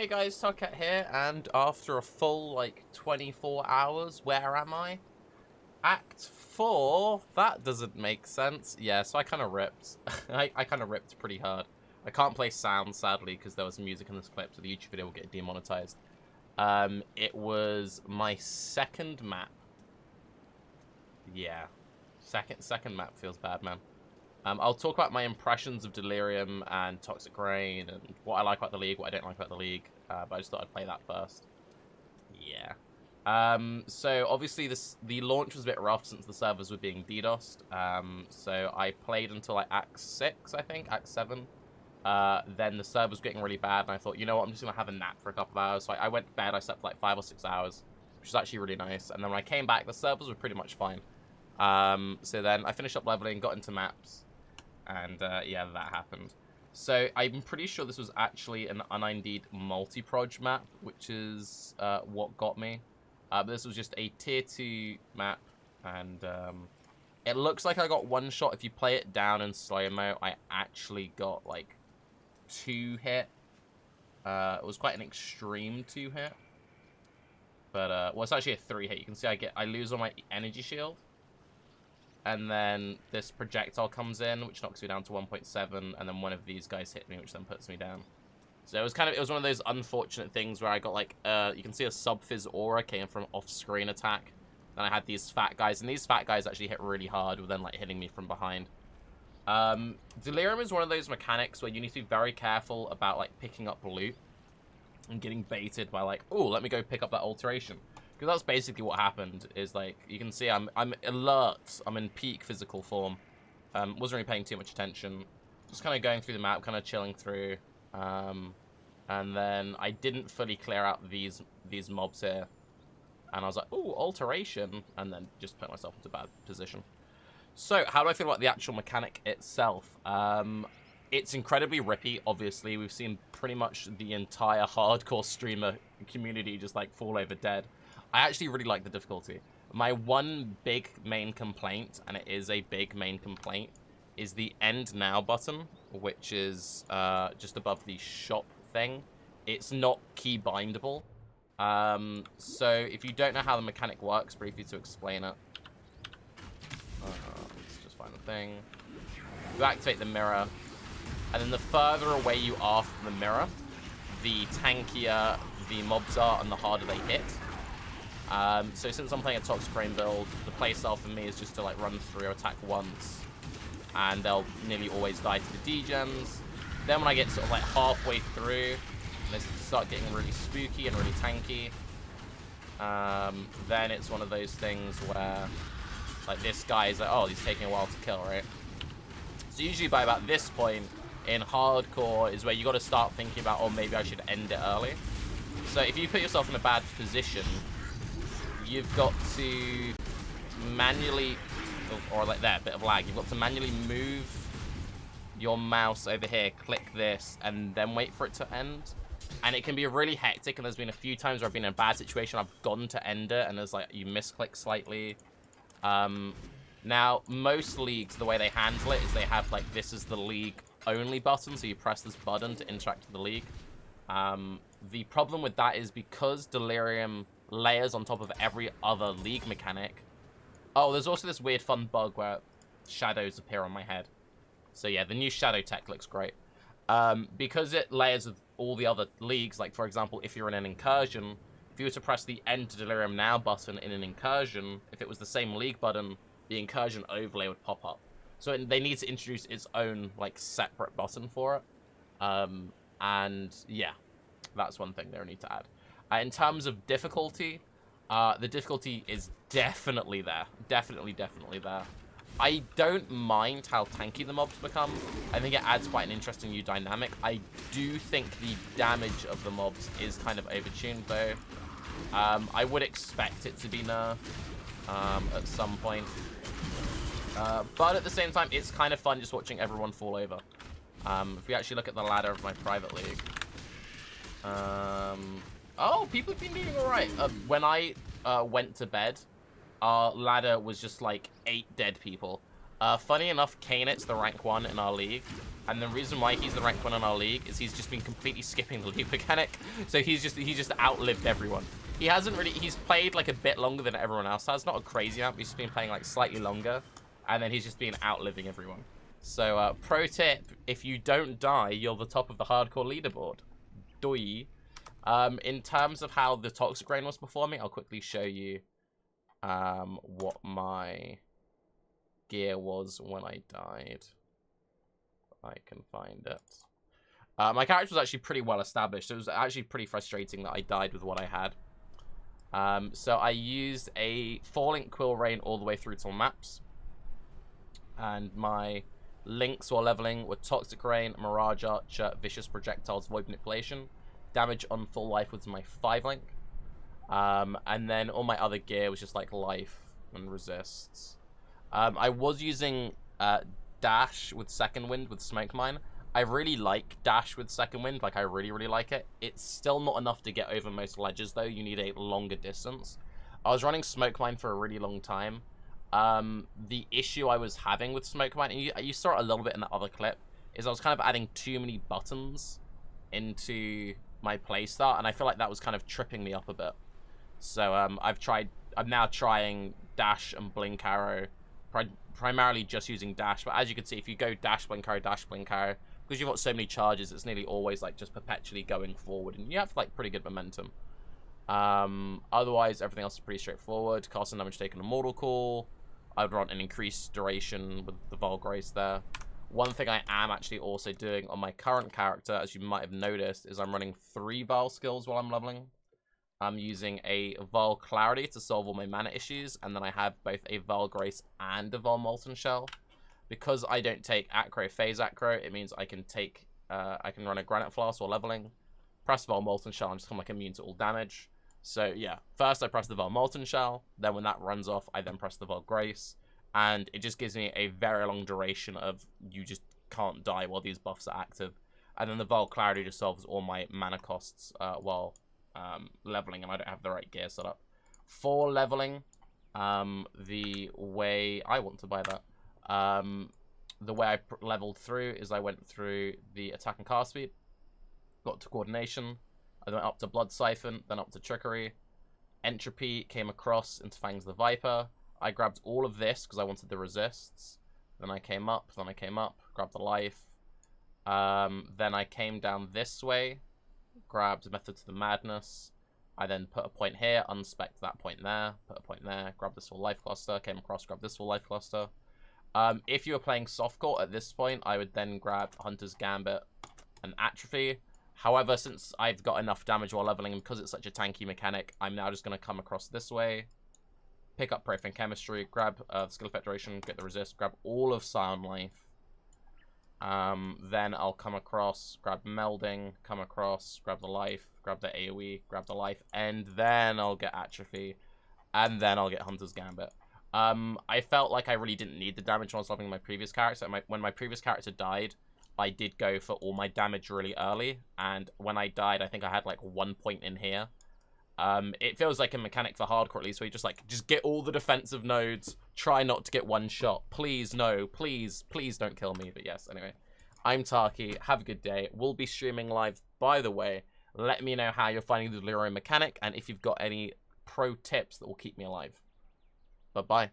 Hey guys, Tarke here, and after a full, 24 hours, where am I? Act 4? That doesn't make sense. Yeah, so I kind of ripped. I kind of ripped pretty hard. I can't play sound, sadly, because there was music in this clip, so the YouTube video will get demonetized. It was my second map. Yeah. Second map feels bad, man. I'll talk about my impressions of Delirium and Toxic Rain and what I like about the League, what I don't like about the League, but I just thought I'd play that first. Yeah. So obviously the launch was a bit rough since the servers were being DDoSed. So I played until like Act 6, I think, Act 7. Then the server was getting really bad, and I thought, you know what, I'm just going to have a nap for a couple of hours. So I went to bed, I slept for like 5 or 6 hours, which was actually really nice. And then when I came back, the servers were pretty much fine. So then I finished up leveling, got into maps. And, yeah, that happened. So, I'm pretty sure this was actually an un-ID'd multi-proj map, which is, what got me. But this was just a tier 2 map, and, it looks like I got one shot. If you play it down in slow-mo, I actually got, like, 2 hit. It was quite an extreme 2 hit. But, well, it's actually a 3 hit. You can see I lose all my energy shield. And then this projectile comes in, which knocks me down to 1.7, and then one of these guys hit me, which then puts me down. So it was one of those unfortunate things where I got like, you can see a sub-fizz aura came from off-screen attack. Then I had these fat guys, and these fat guys actually hit really hard with then like hitting me from behind. Delirium is one of those mechanics where you need to be very careful about like picking up loot and getting baited by like, oh, let me go pick up that alteration. Because that's basically what happened, is like, you can see I'm alert, I'm in peak physical form. Wasn't really paying too much attention. Just kind of going through the map, kind of chilling through. And then I didn't fully clear out these mobs here. And I was like, ooh, alteration. And then just put myself into a bad position. So, how do I feel about the actual mechanic itself? It's incredibly rippy, obviously. We've seen pretty much the entire hardcore streamer community just like fall over dead. I actually really like the difficulty. My one big main complaint, and it is a big main complaint, is the end now button, which is just above the shop thing. It's not key bindable. So if you don't know how the mechanic works, briefly to explain it. Let's just find the thing. You activate the mirror, and then the further away you are from the mirror, the tankier the mobs are and the harder they hit. So since I'm playing a Toxic Rain build, the playstyle for me is just to like run through, attack once, and they'll nearly always die to the degens. Then when I get sort of like halfway through, they start getting really spooky and really tanky. Then it's one of those things where like this guy is like, oh, he's taking a while to kill, right? So usually by about this point in hardcore is where you got to start thinking about, oh, maybe I should end it early. So if you put yourself in a bad position, you've got to manually, or like that, bit of lag, you've got to manually move your mouse over here, click this, and then wait for it to end. And it can be really hectic, and there's been a few times where I've been in a bad situation, I've gone to end it, and there's like, you misclick slightly. Now, most leagues, the way they handle it is they have like, this is the league only button, so you press this button to interact with the league. The problem with that is because Delirium layers on top of every other league mechanic. Oh, there's also this weird fun bug where shadows appear on my head. So yeah, the new shadow tech looks great. Because it layers with all the other leagues, like for example, if you're in an incursion, if you were to press the End to Delirium Now button in an incursion, if it was the same league button, the incursion overlay would pop up. So they need to introduce its own like separate button for it. And yeah, that's one thing they need to add. In terms of difficulty, the difficulty is definitely there. Definitely there. I don't mind how tanky the mobs become. I think it adds quite an interesting new dynamic. I do think the damage of the mobs is kind of overtuned, though. I would expect it to be nerfed at some point. But at the same time, it's kind of fun just watching everyone fall over. If we actually look at the ladder of my private league. Oh, people have been doing alright. When I went to bed, our ladder was just like 8 dead people. Funny enough, Kanet's the rank 1 in our league. And the reason why he's the rank 1 in our league is he's just been completely skipping the league mechanic. So he just outlived everyone. He hasn't really, he's played like a bit longer than everyone else has. Not a crazy amount, but he's been playing like slightly longer. And then he's just been outliving everyone. So pro tip, if you don't die, you're the top of the hardcore leaderboard. Doi. In terms of how the Toxic Rain was performing, I'll quickly show you what my gear was when I died. I can find it. My character was actually pretty well established. It was actually pretty frustrating that I died with what I had. So I used a Falling Quill Rain all the way through till maps. And my links while leveling were Toxic Rain, Mirage Archer, Vicious Projectiles, Void Manipulation. Damage on full life was my 5 link. And then all my other gear was just like life and resists. I was using Dash with Second Wind with Smoke Mine. I really like Dash with Second Wind. Like, I really, really like it. It's still not enough to get over most ledges, though. You need a longer distance. I was running Smoke Mine for a really long time. The issue I was having with Smoke Mine, and you saw it a little bit in that other clip, is I was kind of adding too many buttons into my playstyle, and I feel like that was kind of tripping me up a bit. So I'm now trying Dash and Blink Arrow, primarily just using Dash, but as you can see, if you go Dash, Blink Arrow, because you've got so many charges, it's nearly always like just perpetually going forward, and you have like pretty good momentum. Otherwise, everything else is pretty straightforward. Casting damage taken a Mortal Call. I would run an increased duration with the Vol Grace there. One thing I am actually also doing on my current character, as you might have noticed, is I'm running 3 Vol skills while I'm leveling. I'm using a Vol Clarity to solve all my mana issues, and then I have both a Vol Grace and a Vol Molten Shell. Because I don't take Acro Phase Acro, it means I can take, I can run a Granite Flask while leveling, press Vol Molten Shell, and just become like immune to all damage. So yeah, first I press the Vol Molten Shell, then when that runs off, I then press the Vol Grace, and it just gives me a very long duration of you just can't die while these buffs are active. And then the Vol Clarity just solves all my mana costs while leveling, and I don't have the right gear set up. For leveling, the way I want to buy that, the way I leveled through is I went through the attack and cast speed, got to coordination, I went up to Blood Siphon, then up to Trickery, Entropy, came across into Fangs the Viper. I grabbed all of this because I wanted the resists. Then I came up, grabbed the life. Then I came down this way, grabbed Method to the Madness. I then put a point here, unspec'd that point there, put a point there, grabbed this full life cluster, came across, grabbed this full life cluster. If you were playing softcore at this point, I would then grab Hunter's Gambit and Atrophy. However, since I've got enough damage while leveling, and because it's such a tanky mechanic, I'm now just going to come across this way, pick up Profane Chemistry, grab Skill Effect Duration, get the resist, grab all of Scion Life. Then I'll come across, grab Melding, come across, grab the life, grab the AoE, grab the life, and then I'll get Atrophy, and then I'll get Hunter's Gambit. I felt like I really didn't need the damage when I was leveling my previous character. When my previous character died, I did go for all my damage really early, and when I died, I think I had like 1 point in here. It feels like a mechanic for hardcore at least, where you just get all the defensive nodes, try not to get one shot. Please, no, please don't kill me. But yes, anyway, I'm Tarke. Have a good day. We'll be streaming live, by the way. Let me know how you're finding the Delirium mechanic, and if you've got any pro tips that will keep me alive. Bye-bye.